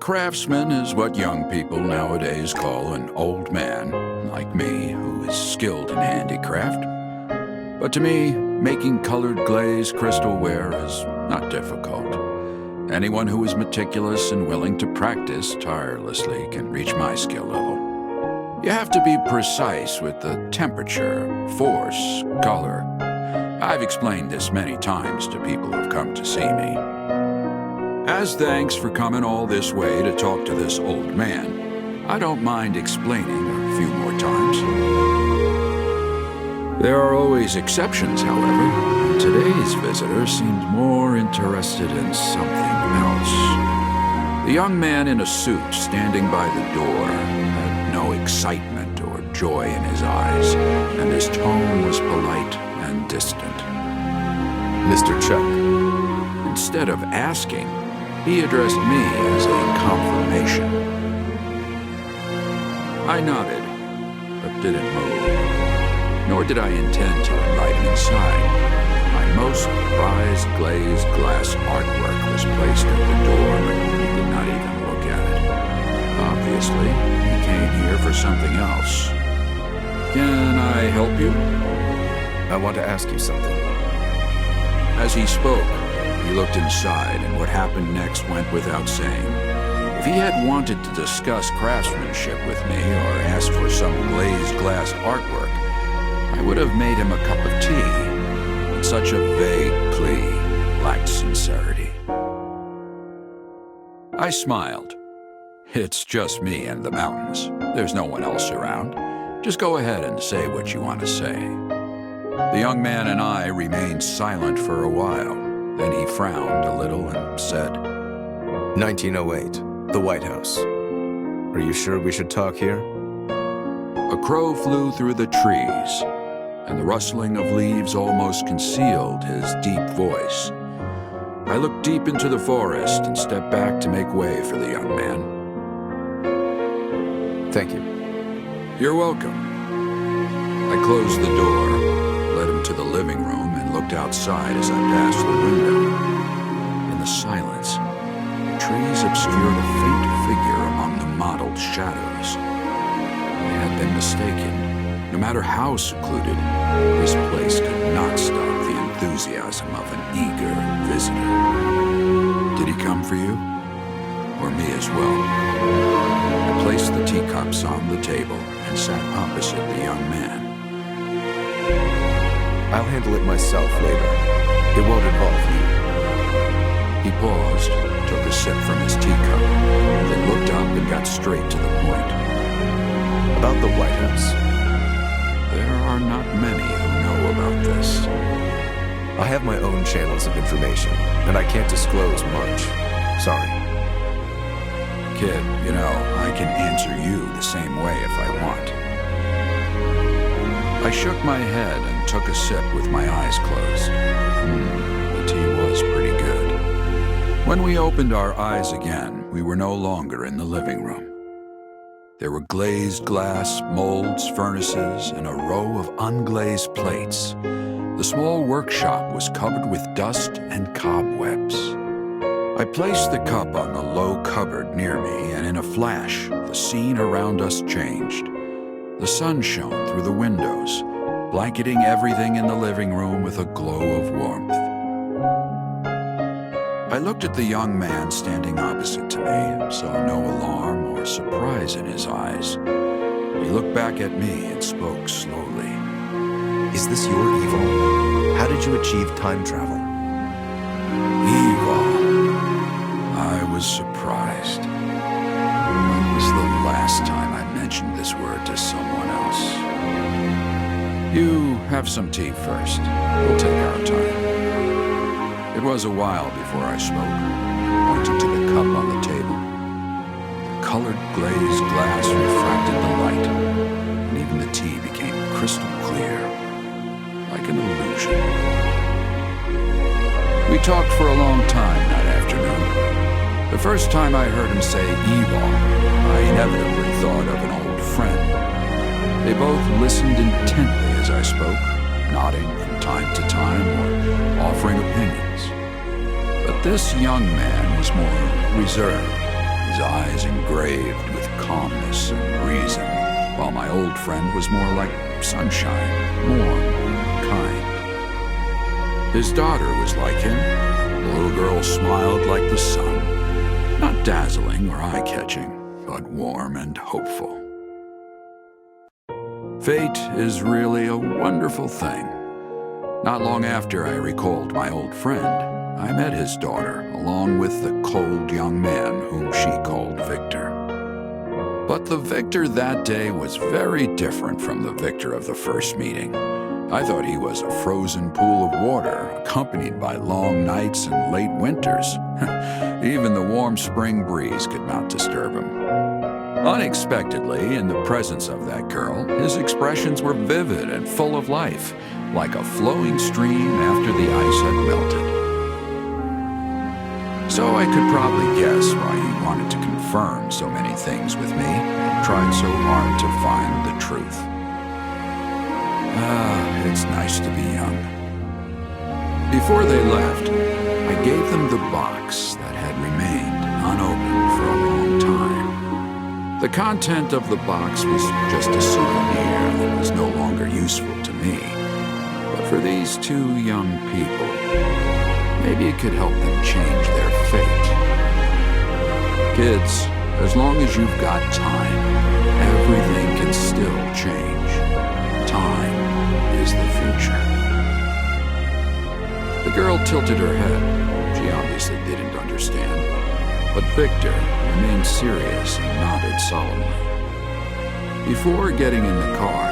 craftsman is what young people nowadays call an old man, like me, who is skilled in handicraft. But to me, making colored glaze crystalware is not difficult. Anyone who is meticulous and willing to practice tirelessly can reach my skill level. You have to be precise with the temperature, force, color. I've explained this many times to people who've come to see me. As thanks for coming all this way to talk to this old man, I don't mind explaining a few more times. There are always exceptions, however, and today's visitor seemed more interested in something else. The young man in a suit standing by the door had no excitement or joy in his eyes, and his tone was polite and distant. Mr. Chuck. Instead of asking, he addressed me as a confirmation. I nodded, but didn't move. Nor did I intend to invite him inside. My most prized glazed glass artwork was placed at the door, but he did not even look at it. Obviously, he came here for something else. Can I help you? I want to ask you something. As he spoke, he looked inside, and what happened next went without saying. If he had wanted to discuss craftsmanship with me or asked for some glazed glass artwork, I would have made him a cup of tea. But such a vague plea lacked sincerity. I smiled. It's just me and the mountains. There's no one else around. Just go ahead and say what you want to say. The young man and I remained silent for a while. Then he frowned a little and said, 1908, the White House. Are you sure we should talk here? A crow flew through the trees, and the rustling of leaves almost concealed his deep voice. I looked deep into the forest and stepped back to make way for the young man. Thank you. You're welcome. I closed the door, led him to the living room, and looked outside as I passed the window. In the silence, the trees obscured a faint figure among the mottled shadows. I had been mistaken. No matter how secluded, this place could not stop the enthusiasm of an eager visitor. Did he come for you? Or me as well? I placed the teacups on the table and sat opposite the young man. I'll handle it myself later. It won't involve you. He paused, took a sip from his teacup, then looked up and got straight to the point. About the White House. There are not many who know about this. I have my own channels of information, and I can't disclose much. Sorry. Kid, you know, I can answer you the same way if I want. I shook my head and took a sip with my eyes closed. The tea was pretty good. When we opened our eyes again, we were no longer in the living room. There were glazed glass, molds, furnaces, and a row of unglazed plates. The small workshop was covered with dust and cobwebs. I placed the cup on the low cupboard near me, and in a flash, the scene around us changed. The sun shone through the windows, blanketing everything in the living room with a glow of warmth. I looked at the young man standing opposite to me, saw no alarm or surprise in his eyes. He looked back at me and spoke slowly. Is this your evil? How did you achieve time travel? Evil. I was surprised. When was the last time I mentioned this word to someone else? You have some tea first. We'll take our time. It was a while before I spoke, pointing to the cup on the table. The colored glazed glass refracted the light, and even the tea became crystal clear, like an illusion. We talked for a long time that afternoon. The first time I heard him say evil, I inevitably thought of an old friend. They both listened intently as I spoke, nodding from time to time or offering opinions. But this young man was more reserved. His his eyes engraved with calmness and reason, while my old friend was more like sunshine, warm, kind. His daughter was like him. The little girl smiled like the sun, not dazzling or eye-catching, but warm and hopeful. Fate is really a wonderful thing. Not long after I recalled my old friend, I met his daughter, along with the cold young man whom she called Victor. But the Victor that day was very different from the Victor of the first meeting. I thought he was a frozen pool of water, accompanied by long nights and late winters. Even the warm spring breeze could not disturb him. Unexpectedly, in the presence of that girl, his expressions were vivid and full of life, like a flowing stream after the ice had melted. So I could probably guess why he wanted to confirm so many things with me and tried so hard to find the truth. It's nice to be young. Before they left, I gave them the box that had remained unopened for a long time. The content of the box was just a souvenir that was no longer useful to me. But for these two young people, maybe it could help them change their fate. Kids, as long as you've got time, everything can still change. Time is the future. The girl tilted her head. She obviously didn't understand. But Victor remained serious and nodded solemnly. Before getting in the car,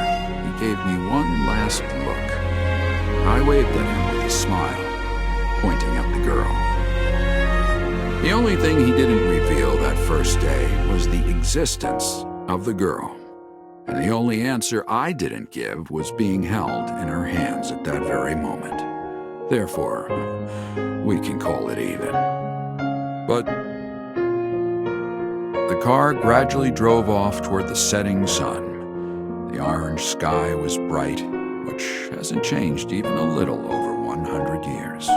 he gave me one last look. I waved at him with a smile, pointing at the girl. The only thing he didn't reveal that first day was the existence of the girl. And the only answer I didn't give was being held in her hands at that very moment. Therefore, we can call it even. But the car gradually drove off toward the setting sun. The orange sky was bright, which hasn't changed even a little over 100 years.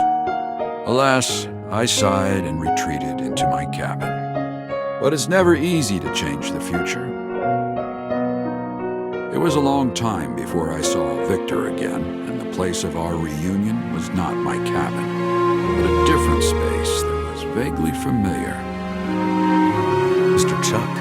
Alas, I sighed and retreated into my cabin. But it's never easy to change the future. It was a long time before I saw Victor again, and the place of our reunion was not my cabin, but a different space that was vaguely familiar. Mr. Chuck?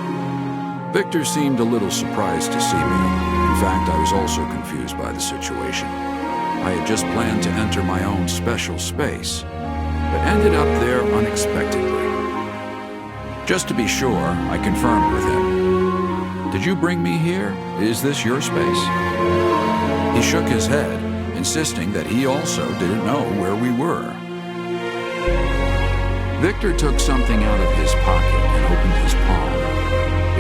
Victor seemed a little surprised to see me. In fact, I was also confused by the situation. I had just planned to enter my own special space, but ended up there unexpectedly. Just to be sure, I confirmed with him. "Did you bring me here? Is this your space?" He shook his head, insisting that he also didn't know where we were. Victor took something out of his pocket and opened his palm.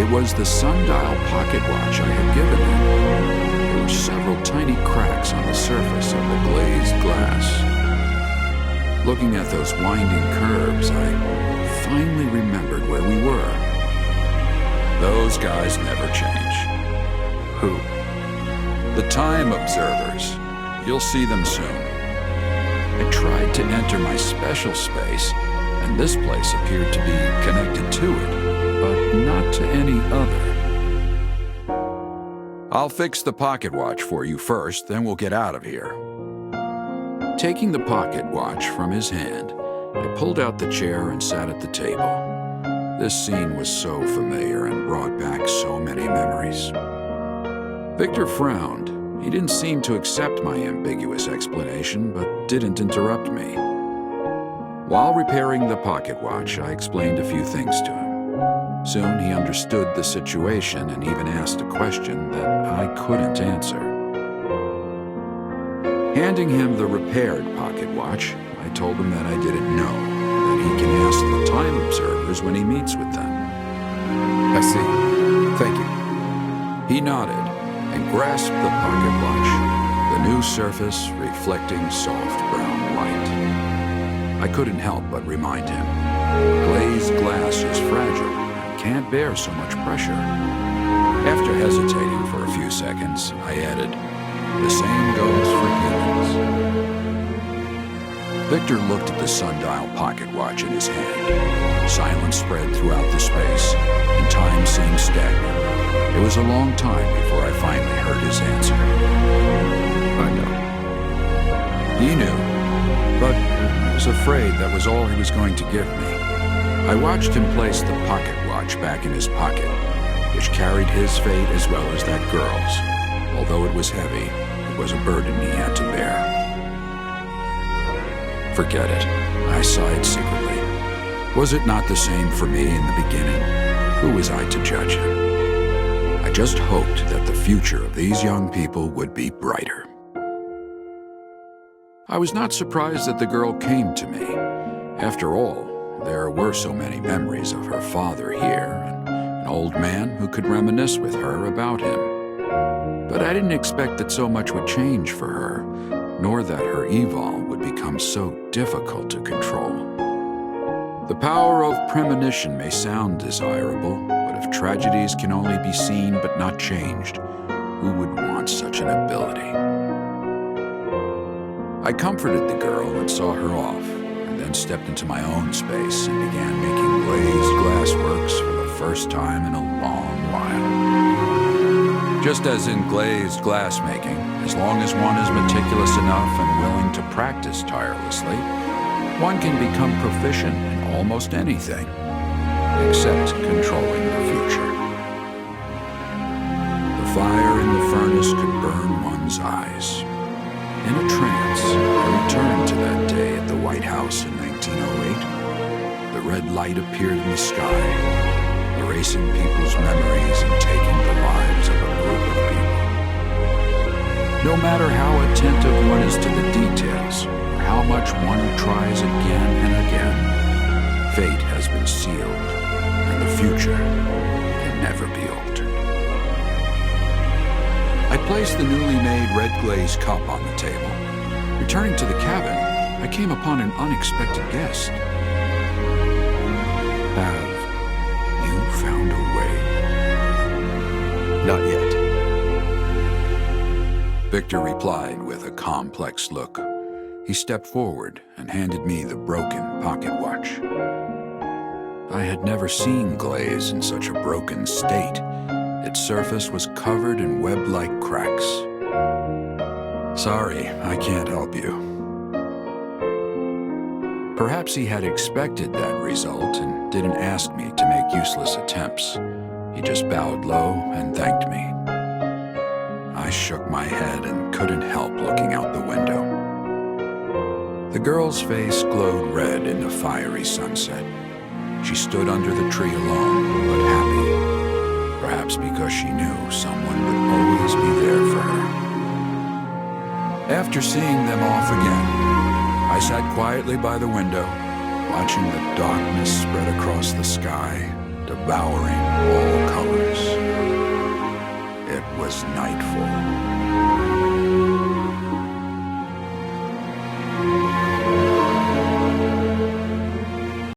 It was the sundial pocket watch I had given him. There were several tiny cracks on the surface of the glazed glass. Looking at those winding curves, I finally remembered where we were. Those guys never change. Who? The time observers. You'll see them soon. I tried to enter my special space, and this place appeared to be connected to it, but not to any other. I'll fix the pocket watch for you first, then we'll get out of here. Taking the pocket watch from his hand, I pulled out the chair and sat at the table. This scene was so familiar and brought back so many memories. Victor frowned. He didn't seem to accept my ambiguous explanation, but didn't interrupt me. While repairing the pocket watch, I explained a few things to him. Soon he understood the situation and even asked a question that I couldn't answer. Handing him the repaired pocket watch, I told him that I didn't know, that he can ask the time observers when he meets with them. I see. Thank you. He nodded and grasped the pocket watch, the new surface reflecting soft brown light. I couldn't help but remind him. Glazed glass is fragile and can't bear so much pressure. After hesitating for a few seconds, I added, "The same goes for humans." Victor looked at the sundial pocket watch in his hand. Silence spread throughout the space, and time seemed stagnant. It was a long time before I finally heard his answer. I know. He knew, but I was afraid that was all he was going to give me. I watched him place the pocket watch back in his pocket, which carried his fate as well as that girl's. Although it was heavy, it was a burden he had to bear. Forget it, I sighed secretly. Was it not the same for me in the beginning? Who was I to judge him? I just hoped that the future of these young people would be brighter. I was not surprised that the girl came to me. After all, there were so many memories of her father here, and an old man who could reminisce with her about him. But I didn't expect that so much would change for her, nor that her evil would become so difficult to control. The power of premonition may sound desirable, but if tragedies can only be seen but not changed, who would want such an ability? I comforted the girl and saw her off, and then stepped into my own space and began making glazed glassworks for the first time in a long while. Just as in glazed glassmaking, as long as one is meticulous enough and willing to practice tirelessly, one can become proficient in almost anything, except controlling the future. The fire in the furnace could burn one's eyes. In a trance, I returned to that day at the White House in 1908. The red light appeared in the sky, erasing people's memories and taking the lives of a group of people. No matter how attentive one is to the details, or how much one tries again and again, fate has been sealed, and the future can never be altered. I placed the newly made red glazed cup on the table. Returning to the cabin, I came upon an unexpected guest. Have you found a way? Not yet. Victor replied with a complex look. He stepped forward and handed me the broken pocket watch. I had never seen glaze in such a broken state. Its surface was covered in web-like cracks. Sorry, I can't help you. Perhaps he had expected that result and didn't ask me to make useless attempts. He just bowed low and thanked me. I shook my head and couldn't help looking out the window. The girl's face glowed red in the fiery sunset. She stood under the tree alone, but happy. Perhaps because she knew someone would always be there for her. After seeing them off again, I sat quietly by the window, watching the darkness spread across the sky, devouring all colors. It was nightfall.